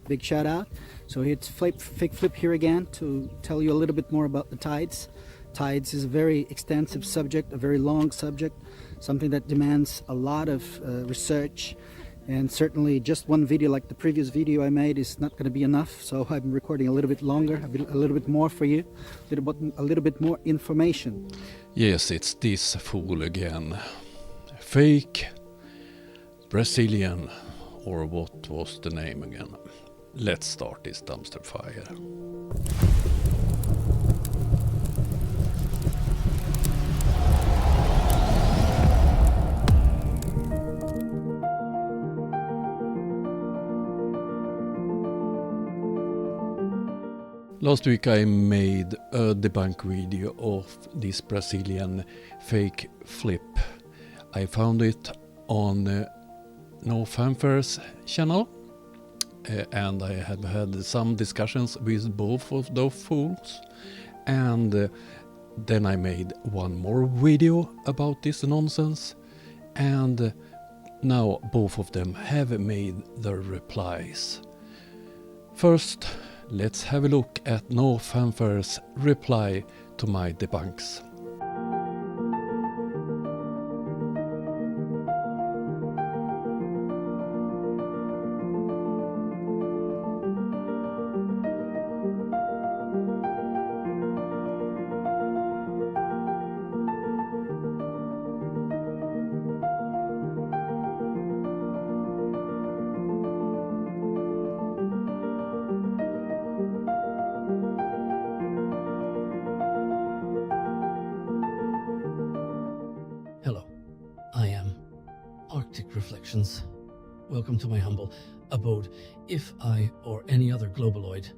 Big shout out. So it's Fake Flip here again to tell you a little bit more about the tides. Tides is a very extensive subject, a very long subject, something that demands a lot of research, and certainly just one video like the previous video I made is not going to be enough. So I'm recording a little bit longer, a little bit more for you, a little bit more information. Yes, it's this fool again. Fake Brazilian, or what was the name again? Let's start this dumpster fire. Last week I made a debunk video of this Brazilian fake flip. I found it on No Fanfare's channel, and I have had some discussions with both of those fools, and then I made one more video about this nonsense, and now both of them have made their replies. First, let's have a look at No Fanfare's reply to my debunks. Hello, I am Arctic Reflections. Welcome to my humble abode. If I or any other globaloid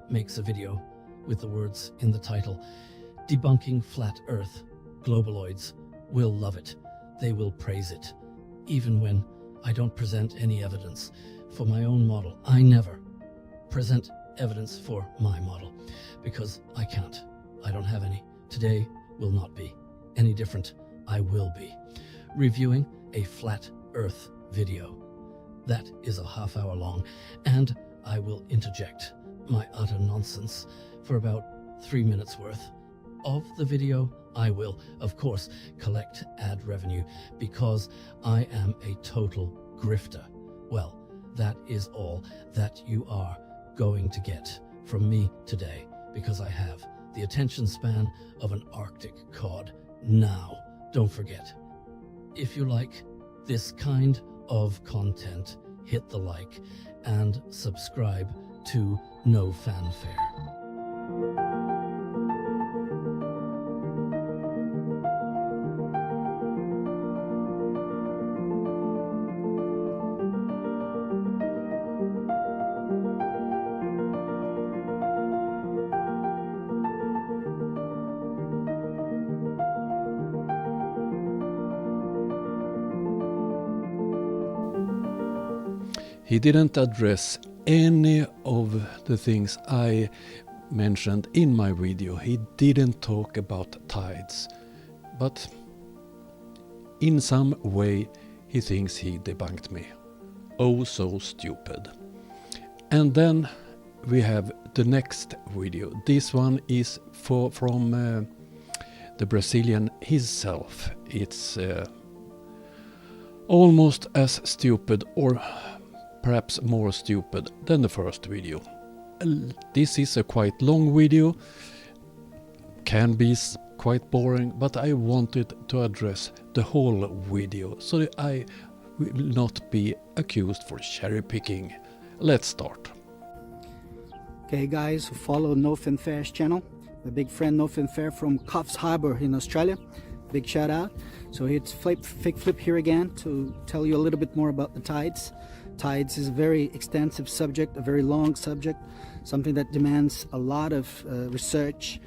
makes a video with the words in the title, debunking flat earth, globaloids will love it. They will praise it. Even when I don't present any evidence for my own model. I never present evidence for my model because I can't. I don't have any. Today will not be any different. I will be reviewing a flat earth video that is a half-hour long, and I will interject my utter nonsense for about 3 minutes worth. Of the video, I will, of course, collect ad revenue because I am a total grifter. Well, that is all that you are going to get from me today because I have the attention span of an Arctic cod. Now, don't forget, if you like this kind of content, hit the like and subscribe to No Fanfare. He didn't address any of the things I mentioned in my video. He didn't talk about tides, but in some way he thinks he debunked me. Oh, so stupid. And then we have the next video. This one is from the Brazilian himself. It's almost as stupid, or perhaps more stupid than the first video. This is a quite long video, can be quite boring, but I wanted to address the whole video so that I will not be accused for cherry picking. Let's start. Okay guys who follow No Fanfare's channel, my big friend No Fanfare from Coffs Harbour in Australia, big shout out. So it's Fake Flip here again to tell you a little bit more about the tides. Tides is a very extensive subject, a very long subject, something that demands a lot of research,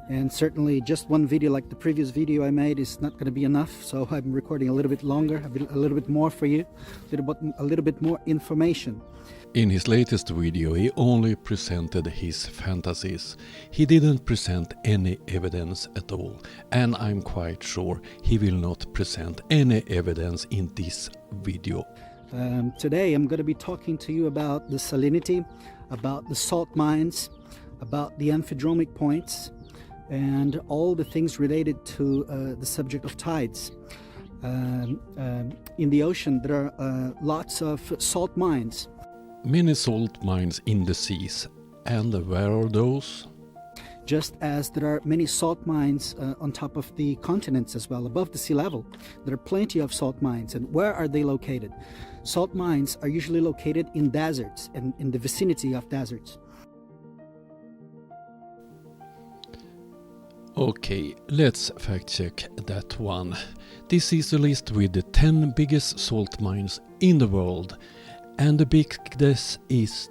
and certainly just one video like the previous video I made is not going to be enough. So I'm recording a little bit longer, a little bit more for you, a little bit more information. In his latest video he only presented his fantasies. He didn't present any evidence at all, and I'm quite sure he will not present any evidence in this video. Today I'm going to be talking to you about the salinity, about the salt mines, about the amphidromic points, and all the things related to the subject of tides. In the ocean there are lots of salt mines. Many salt mines in the seas. And where are those? Just as there are many salt mines on top of the continents as well, above the sea level. There are plenty of salt mines. And where are they located? Salt mines are usually located in deserts and in the vicinity of deserts. Okay, let's fact check that one. This is a list with the 10 biggest salt mines in the world. And the biggest is...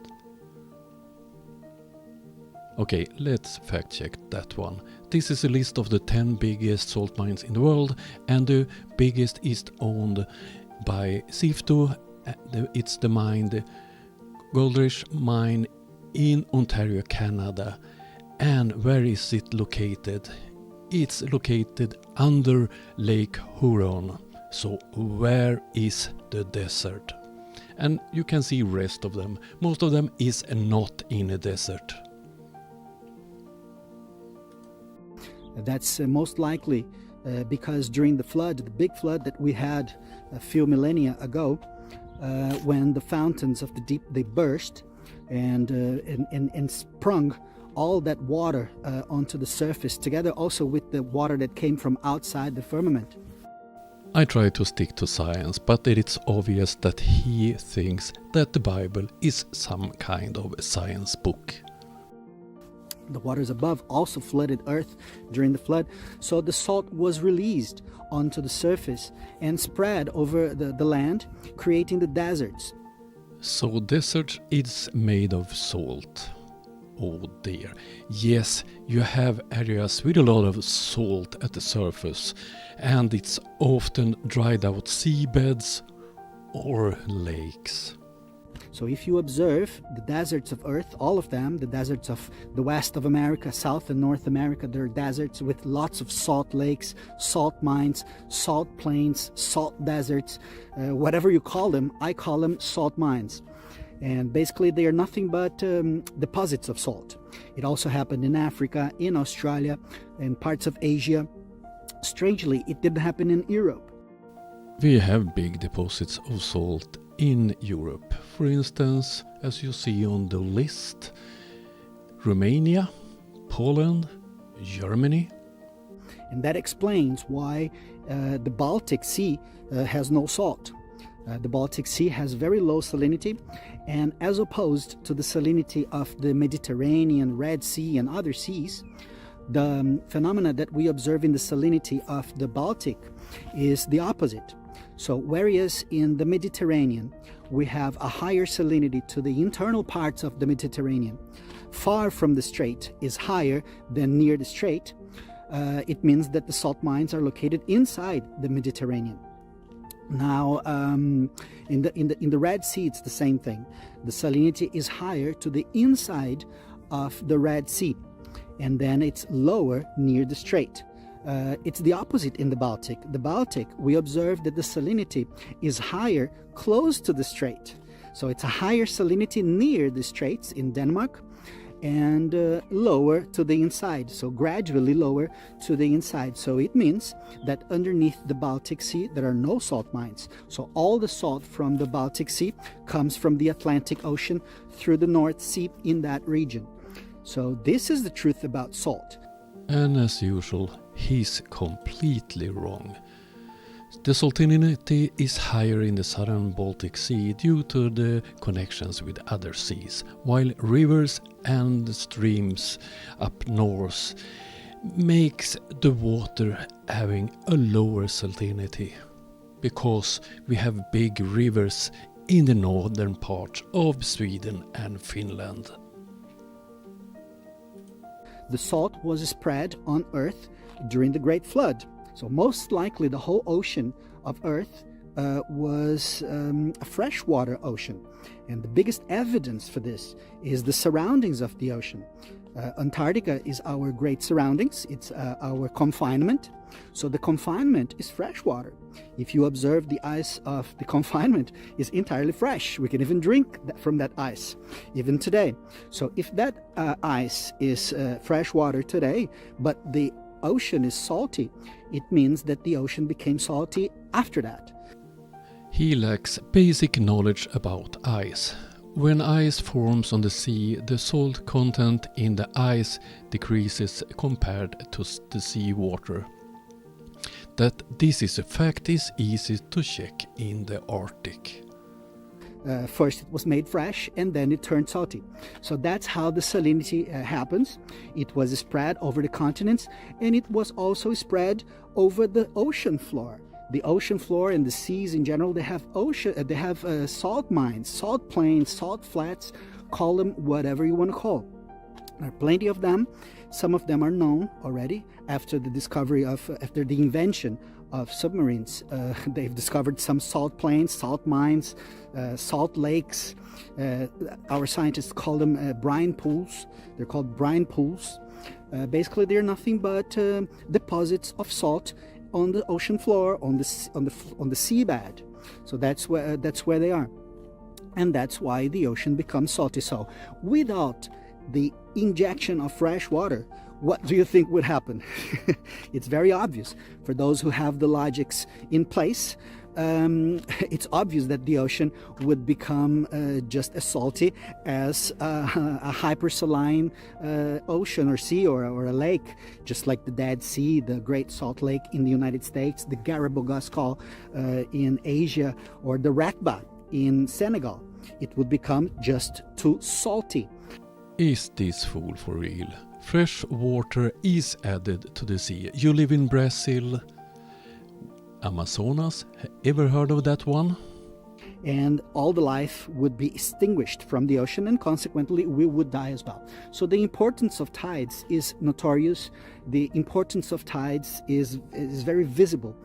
Okay, let's fact check that one. This is a list of the 10 biggest salt mines in the world, and the biggest is owned by Sifto. It's the mine, the Goldrush mine in Ontario, Canada. And where is it located? It's located under Lake Huron. So where is the desert? And you can see rest of them. Most of them is not in a desert. That's most likely because during the flood, the big flood that we had a few millennia ago, when the fountains of the deep, they burst and sprung all that water onto the surface, together also with the water that came from outside the firmament. I try to stick to science, but it's obvious that he thinks that the Bible is some kind of a science book. The waters above also flooded earth during the flood, so the salt was released onto the surface and spread over the land, creating the deserts. So desert is made of salt. Oh dear. Yes, you have areas with a lot of salt at the surface, and it's often dried out seabeds or lakes. So if you observe the deserts of Earth, all of them, the deserts of the west of America, South and North America, there are deserts with lots of salt lakes, salt mines, salt plains, salt deserts, whatever you call them. I call them salt mines. And basically they are nothing but deposits of salt. It also happened in Africa, in Australia, and parts of Asia. Strangely, it didn't happen in Europe. We have big deposits of salt in Europe. For instance, as you see on the list, Romania, Poland, Germany. And that explains why the Baltic Sea has no salt. The Baltic Sea has very low salinity, and as opposed to the salinity of the Mediterranean, Red Sea and other seas, the phenomena that we observe in the salinity of the Baltic is the opposite. So whereas in the Mediterranean we have a higher salinity to the internal parts of the Mediterranean, far from the strait is higher than near the strait, it means that the salt mines are located inside the Mediterranean. Now, in the Red Sea, it's the same thing. The salinity is higher to the inside of the Red Sea, and then it's lower near the strait. It's the opposite in the Baltic. The Baltic, we observe that the salinity is higher close to the strait. So it's a higher salinity near the straits in Denmark, and lower to the inside, so gradually lower to the inside. So it means that underneath the Baltic Sea there are no salt mines. So all the salt from the Baltic Sea comes from the Atlantic Ocean through the North Sea in that region. So this is the truth about salt. And as usual, he's completely wrong. The salinity is higher in the southern Baltic Sea due to the connections with other seas, while rivers and streams up north makes the water having a lower salinity, because we have big rivers in the northern part of Sweden and Finland. The salt was spread on Earth during the Great Flood. So most likely the whole ocean of Earth was a freshwater ocean. And the biggest evidence for this is the surroundings of the ocean. Antarctica is our great surroundings. It's our confinement. So the confinement is freshwater. if you observe, the ice of the confinement is entirely fresh. We can even drink from that ice, even today. So if that ice is fresh water today, but the ocean is salty, it means that the ocean became salty after that. He lacks basic knowledge about ice. When ice forms on the sea, the salt content in the ice decreases compared to the sea water. That this is a fact is easy to check in the Arctic. First it was made fresh and then it turned salty. So that's how the salinity happens. It was spread over the continents, and it was also spread over the ocean floor. The ocean floor and the seas in general, they have salt mines, salt plains, salt flats, call them whatever you want to call. There are plenty of them. Some of them are known already after the invention of submarines. They've discovered some salt plains, salt mines, salt lakes. Our scientists call them brine pools. They're called brine pools. Basically, they're nothing but deposits of salt on the ocean floor, on the seabed. So that's where they are, and that's why the ocean becomes salty. So without the injection of fresh water, what do you think would happen? It's very obvious for those who have the logics in place. It's obvious that the ocean would become just as salty as a hypersaline ocean or sea or a lake, just like the Dead Sea, the Great Salt Lake in the United States, the Garibogoscal in Asia, or the Rakba in Senegal. It would become just too salty. Is this fool for real? Fresh water is added to the sea. You live in Brazil, Amazonas, ever heard of that one? And all the life would be extinguished from the ocean, and consequently we would die as well. So the importance of tides is notorious. The importance of tides is very visible.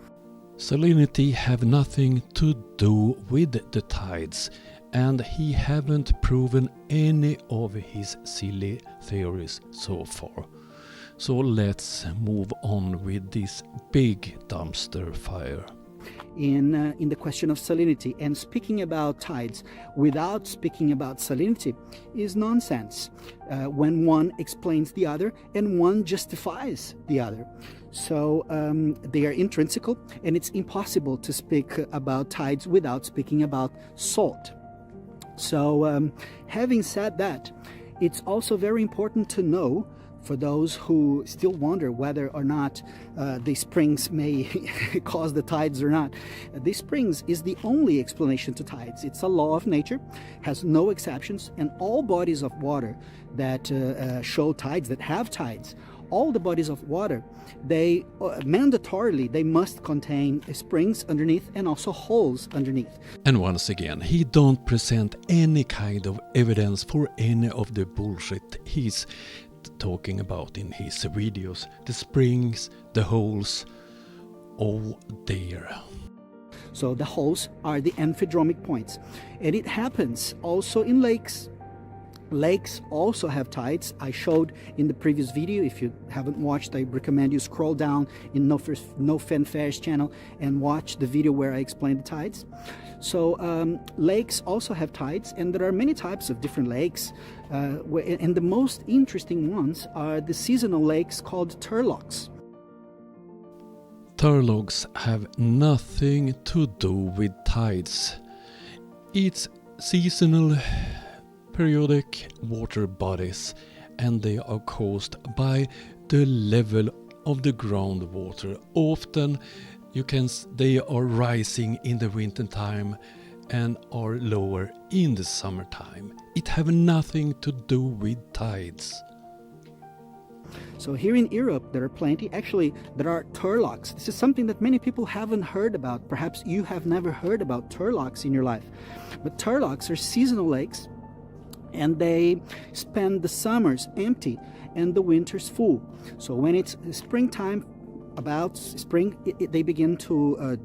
Salinity have nothing to do with the tides, and he haven't proven any of his silly theories so far. So let's move on with this big dumpster fire. In the question of salinity, and speaking about tides without speaking about salinity is nonsense when one explains the other and one justifies the other. So they are intrinsical, and it's impossible to speak about tides without speaking about salt. So having said that, it's also very important to know, for those who still wonder whether or not the springs may cause the tides or not, the springs is the only explanation to tides. It's a law of nature, has no exceptions, and all bodies of water that show tides, that have tides, all the bodies of water, they mandatorily, they must contain springs underneath and also holes underneath. And once again, he don't present any kind of evidence for any of the bullshit he's talking about in his videos. The springs, the holes, oh dear. So the holes are the amphidromic points, and it happens also in lakes. Lakes also have tides. I showed in the previous video. If you haven't watched, I recommend you scroll down in No Fanfare's channel and watch the video where I explain the tides. So lakes also have tides, and there are many types of different lakes, and the most interesting ones are the seasonal lakes called turlogs. Turlogs have nothing to do with tides. It's seasonal, periodic water bodies, and they are caused by the level of the groundwater. Often they are rising in the winter time and are lower in the summertime. It have nothing to do with tides. So here in Europe there are plenty, actually there are turlogs. This is something that many people haven't heard about. Perhaps you have never heard about turlogs in your life. But turlogs are seasonal lakes, and they spend the summers empty and the winters full. So when it's springtime, about spring, they begin to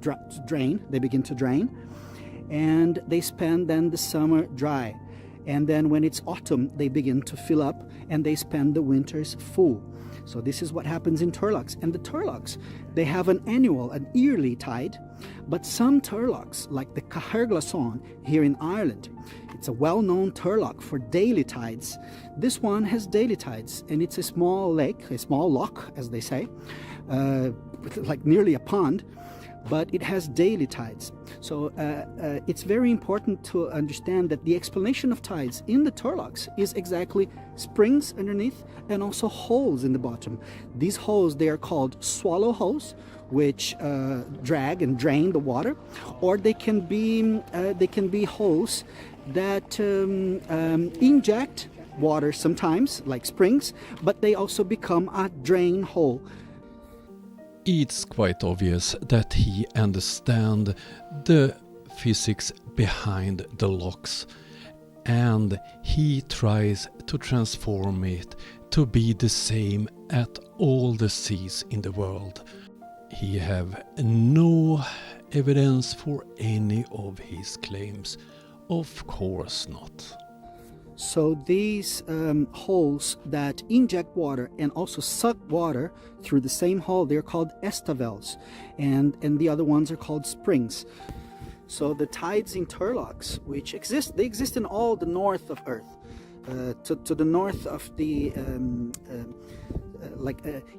drain. They begin to drain, and they spend then the summer dry. and then when it's autumn they begin to fill up and they spend the winters full. So this is what happens in Turlogs. And the Turlogs, they have an yearly tide, but some Turlogs, like the Caherglason here in Ireland, it's a well-known Turlog for daily tides. This one has daily tides, and it's a small lake, a small loch, as they say, like nearly a pond, but it has daily tides. So it's very important to understand that the explanation of tides in the Turlogs is exactly springs underneath and also holes in the bottom. These holes, they are called swallow holes, which drag and drain the water, or they can be holes that inject water sometimes, like springs, but they also become a drain hole. It's quite obvious that he understands the physics behind the locks, and he tries to transform it to be the same at all the seas in the world. He have no evidence for any of his claims. Of course not. So these holes that inject water and also suck water through the same hole, they're called estavels, and the other ones are called springs. So the tides in Turlogs, which exist, they exist in all the north of Earth, to the north of the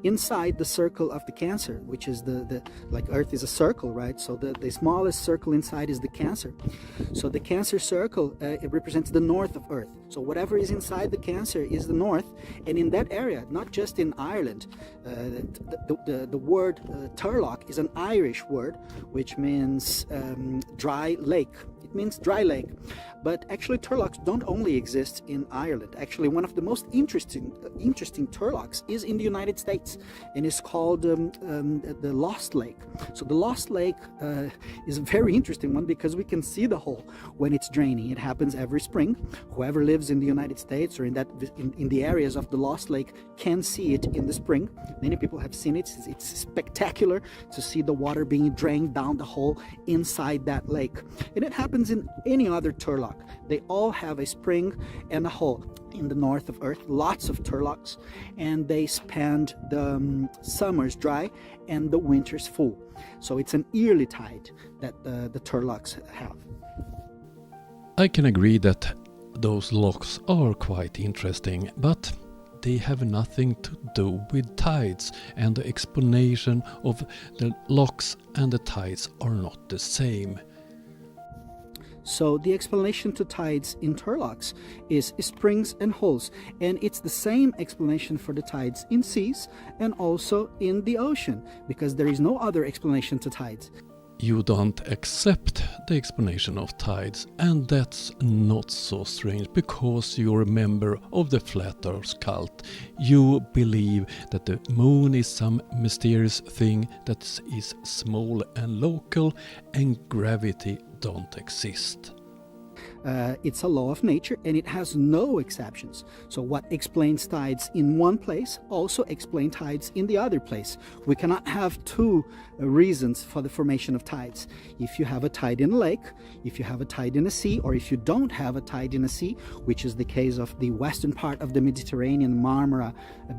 inside the circle of the Cancer, which is the like Earth is a circle, right? So the smallest circle inside is the Cancer. So the Cancer circle, it represents the north of Earth. So whatever is inside the Cancer is the north, and in that area, not just in Ireland, the word Turlock is an Irish word which means dry lake. It means dry lake. But actually Turlocks don't only exist in Ireland. Actually, one of the most interesting Turlocks is in the United States, and is called the Lost Lake. So the Lost Lake is a very interesting one because we can see the hole when it's draining. It happens every spring. Whoever lives in the United States or in the areas of the Lost Lake can see it in the spring. Many people have seen it. It's spectacular to see the water being drained down the hole inside that lake. And it happens in any other Turlock. They all have a spring and a hole. In the north of Earth, lots of Turlocks, and they spend the summers dry and the winters full. So it's an yearly tide that the Turlocks have. I can agree that those locks are quite interesting, but they have nothing to do with tides, and the explanation of the locks and the tides are not the same. So the explanation to tides in Turlocks is springs and holes, and it's the same explanation for the tides in seas and also in the ocean, because there is no other explanation to tides. You don't accept the explanation of tides, and that's not so strange because you're a member of the Flat Earth cult. You believe that the moon is some mysterious thing that is small and local, and gravity don't exist. It's a law of nature, and it has no exceptions. So what explains tides in one place also explains tides in the other place. We cannot have two reasons for the formation of tides. If you have a tide in a lake, if you have a tide in a sea, or if you don't have a tide in a sea, which is the case of the western part of the Mediterranean, Marmara,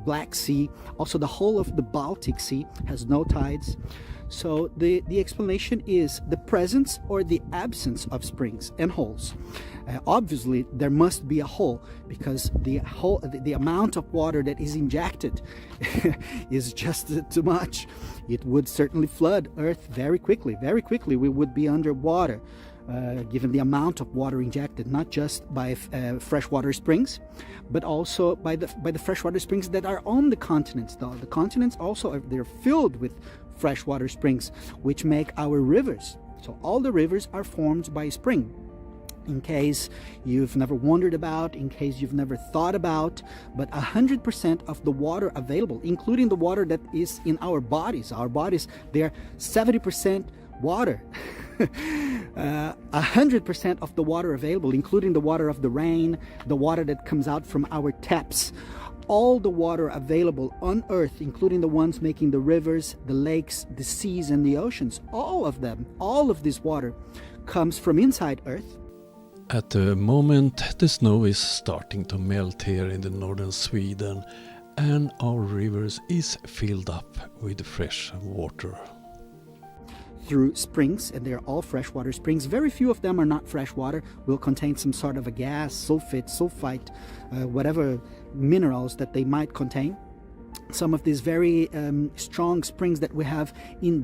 Black Sea, also the whole of the Baltic Sea has no tides. So the explanation is the presence or the absence of springs and holes. Obviously, there must be a hole, because the amount of water that is injected is just too much. It would certainly flood Earth very quickly. Very quickly, we would be underwater, given the amount of water injected, not just by freshwater springs, but also by the freshwater springs that are on the continents. Though the continents also they're filled with freshwater springs, which make our rivers. So all the rivers are formed by spring. In case you've never wondered about, in case you've never thought about, but 100% of the water available, including the water that is in our bodies, they're 70% water. 100% of the water available, including the water of the rain, the water that comes out from our taps, all the water available on Earth, including the ones making the rivers, the lakes, the seas, and the oceans, all of them, all of this water comes from inside Earth. At the moment the snow is starting to melt here in the northern Sweden and our rivers is filled up with fresh water. Through springs, and they're all freshwater springs. Very few of them are not freshwater, will contain some sort of a gas, sulfite, whatever minerals that they might contain. Some of these very strong springs that we have in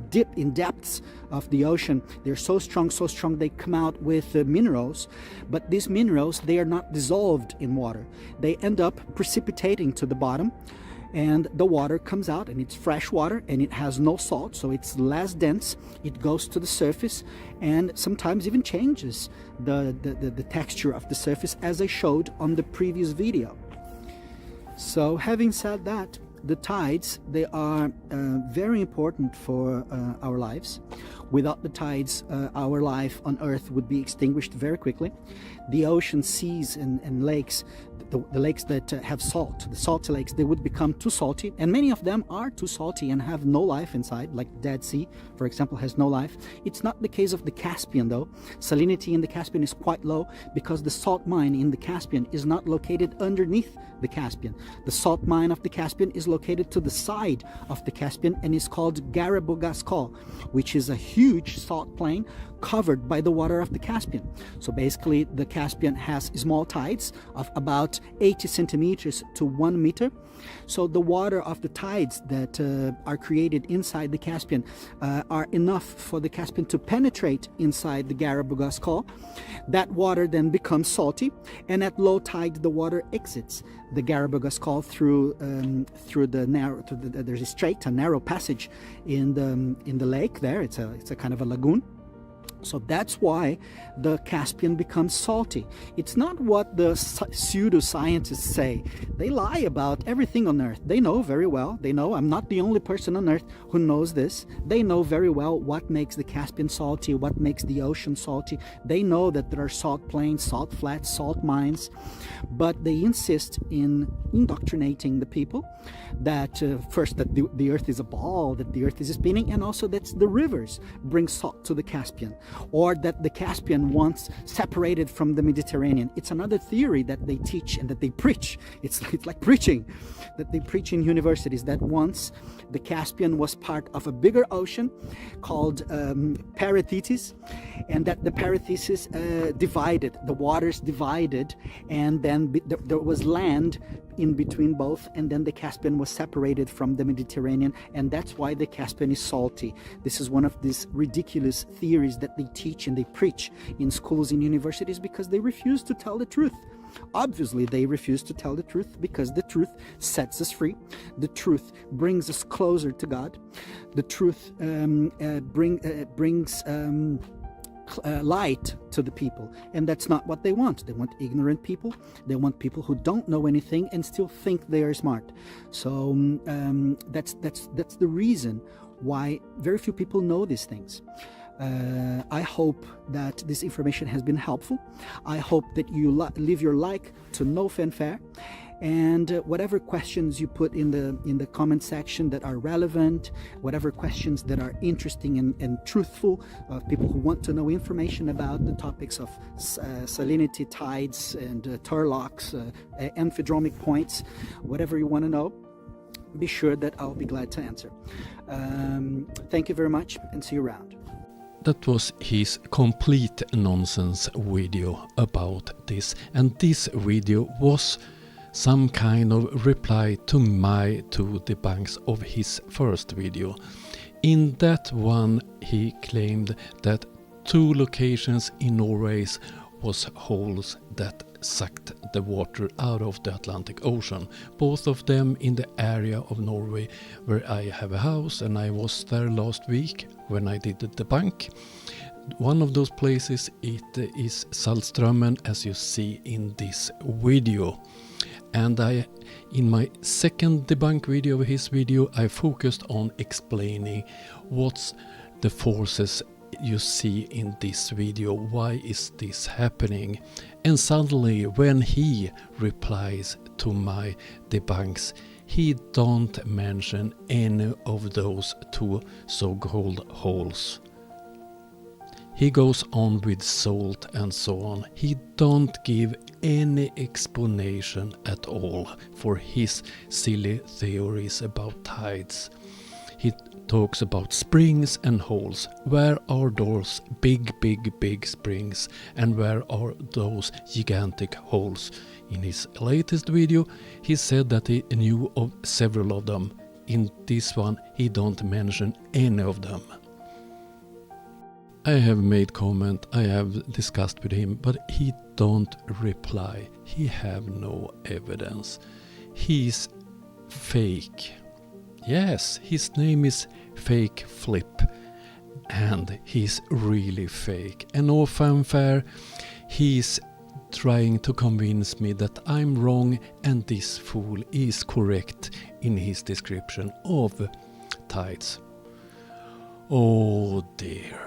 depths of the ocean, they're so strong they come out with minerals, but these minerals, they are not dissolved in water. They end up precipitating to the bottom, and the water comes out, and it's fresh water, and it has no salt, so it's less dense. It goes to the surface and sometimes even changes the texture of the surface, as I showed on the previous video. So having said that, the tides, they are very important for our lives. Without the tides, our life on Earth would be extinguished very quickly. The ocean, seas and lakes, the lakes that have salt, the salty lakes, they would become too salty, and many of them are too salty and have no life inside, like Dead Sea, for example, has no life. It's not the case of the Caspian though. Salinity in the Caspian is quite low because the salt mine in the Caspian is not located underneath the Caspian. The salt mine of the Caspian is located to the side of the Caspian and is called Garabogazkal, which is a huge salt plain covered by the water of the Caspian. So basically the Caspian has small tides of about 80 centimeters to 1 meter. So the water of the tides that are created inside the Caspian are enough for the Caspian to penetrate inside the Garabogazkal. That water then becomes salty, and at low tide the water exits the Garabogazkal through the narrow. There's a narrow passage in the lake there. It's a kind of a lagoon. So that's why the Caspian becomes salty. It's not what the pseudoscientists say. They lie about everything on Earth. They know very well. They know I'm not the only person on Earth who knows this. They know very well what makes the Caspian salty, what makes the ocean salty. They know that there are salt plains, salt flats, salt mines, but they insist in indoctrinating the people that first that the Earth is a ball, that the Earth is spinning, and also that the rivers bring salt to the Caspian, or that the Caspian once separated from the Mediterranean. It's another theory that they teach and that they preach. It's like preaching, that they preach in universities, that once the Caspian was part of a bigger ocean called Parenthesis, and that the Parenthesis divided, the waters divided, and then there was land in between both, and then the Caspian was separated from the Mediterranean, and that's why the Caspian is salty. This is one of these ridiculous theories that they teach and they preach in schools and universities because they refuse to tell the truth. Obviously they refuse to tell the truth because the truth sets us free. The truth brings us closer to God. The truth brings light to the people, and that's not what they want. They want ignorant people. They want people who don't know anything and still think they are smart. So that's the reason why very few people know these things. I hope that this information has been helpful. I hope that you leave your like to No Fanfare, and whatever questions you put in the comment section that are relevant, whatever questions that are interesting and truthful, people who want to know information about the topics of salinity, tides, and turlocks, amphidromic points, whatever you want to know, be sure that I'll be glad to answer. Thank you very much, and see you around. That was his complete nonsense video about this, and this video was some kind of reply to my two debunks of his first video. In that one he claimed that 2 locations in Norway was holes that sucked the water out of the Atlantic Ocean, both of them in the area of Norway where I have a house, and I was there last week when I did the debunk. One of those places, it is Saltströmmen, as you see in this video. And in my second debunk video of his video, I focused on explaining what's the forces you see in this video, why is this happening. And suddenly when he replies to my debunks, he don't mention any of those 2 so-called holes. He goes on with salt and so on. He don't give any explanation at all for his silly theories about tides. He talks about springs and holes. Where are those big springs, and where are those gigantic holes? In his latest video he said that he knew of several of them. In this one he don't mention any of them. I have made comment, I have discussed with him, but he don't reply. He have no evidence. He's fake. Yes, his name is Fake Flip, and he's really fake. And No Fanfare, he's trying to convince me that I'm wrong and this fool is correct in his description of tides. Oh dear.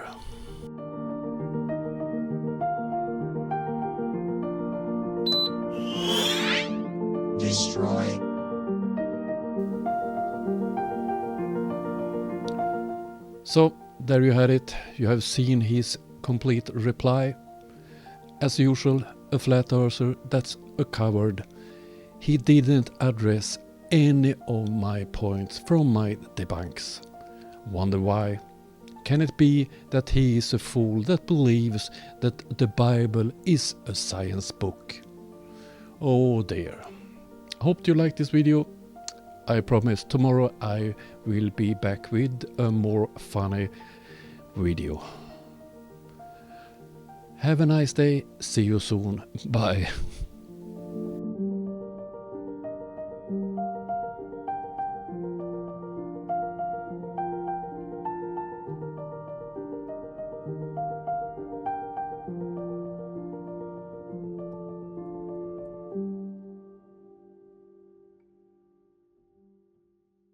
Destroy. So there you had it. You have seen his complete reply. As usual, a flat earther, that's a coward. He didn't address any of my points from my debunks. Wonder why? Can it be that he is a fool that believes that the Bible is a science book? Oh dear. Hope you liked this video. I promise tomorrow I will be back with a more funny video. Have a nice day. See you soon. Bye.